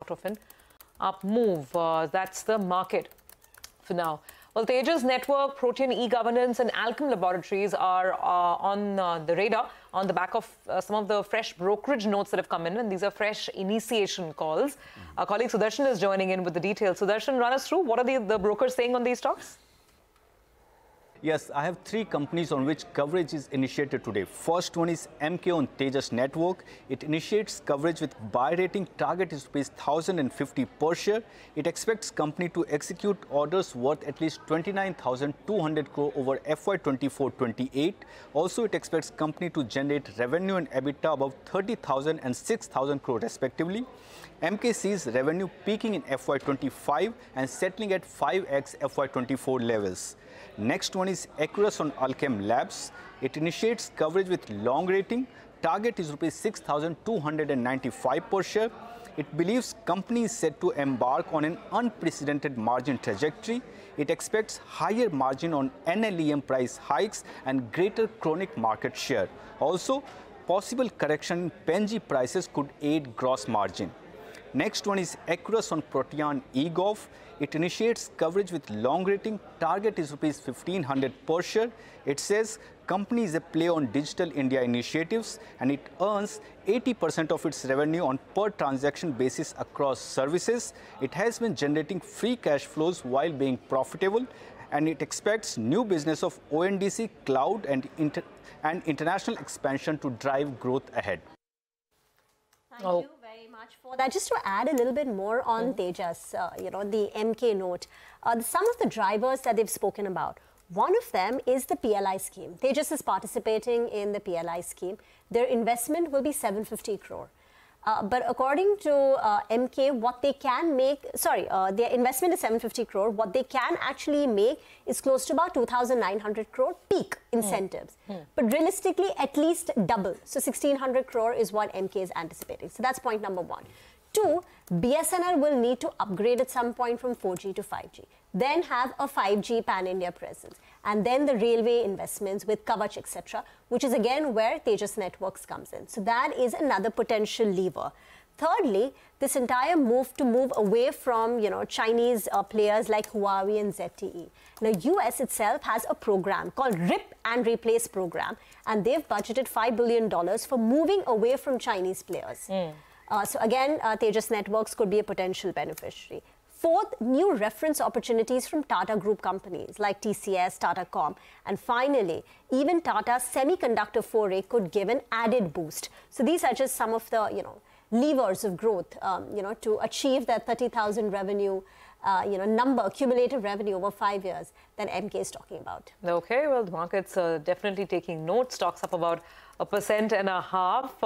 sort of an up move. That's the market for now. Well, Tejas Network, Protean E-Governance and Alkem Laboratories are on the radar on the back of some of the fresh brokerage notes that have come in, and these are fresh initiation calls. Our colleague Sudarshan is joining in with the details. Sudarshan, run us through. What are the brokers saying on these stocks? Yes, I have three companies on which coverage is initiated today. First one is MK on Tejas Network. It initiates coverage with buy rating. Target is rupees 1,050 per share. It expects company to execute orders worth at least 29,200 crore over FY24-28. Also, it expects company to generate revenue and EBITDA above 30,000 and 6,000 crore respectively. MK sees revenue peaking in FY25 and settling at 5x FY24 levels. Next one is Equirus on Alkem Labs. It initiates coverage with long rating. Target is rupees 6,295 per share. It believes company is set to embark on an unprecedented margin trajectory. It expects higher margin on NLEM price hikes and greater chronic market share. Also, possible correction in PNG prices could aid gross margin. Next one is Equirus on Protean E-Gov. It initiates coverage with long rating. Target is rupees 1,500 per share. It says company is a play on digital India initiatives and it earns 80% of its revenue on per transaction basis across services. It has been generating free cash flows while being profitable, and it expects new business of ONDC, cloud and international expansion to drive growth ahead. Thank you very much for that. Just to add a little bit more on Tejas, the MK note, some of the drivers that they've spoken about. One of them is the PLI scheme. Tejas is participating in the PLI scheme. Their investment will be 750 crore. But according to MK, what they can make, their investment is 750 crore. What they can actually make is close to about 2,900 crore peak incentives. But realistically, at least double. So 1,600 crore is what MK is anticipating. So that's point number one. Two, BSNL will need to upgrade at some point from 4G to 5G. Then have a 5G pan-India presence. And then the railway investments with Kavach, etc., which is again where Tejas Networks comes in. So that is another potential lever. Thirdly, this entire move away from Chinese players like Huawei and ZTE. Now, US itself has a program called RIP and Replace program, and they've budgeted $5 billion for moving away from Chinese players. So again, Tejas Networks could be a potential beneficiary. Fourth, new reference opportunities from Tata Group companies like TCS, Tata Com. And finally, even Tata's semiconductor foray could give an added boost. So these are just some of the, levers of growth, to achieve that 30,000 revenue, number, cumulative revenue over 5 years that MK is talking about. Okay, well, the market's definitely taking note. Stocks up about 1.5%.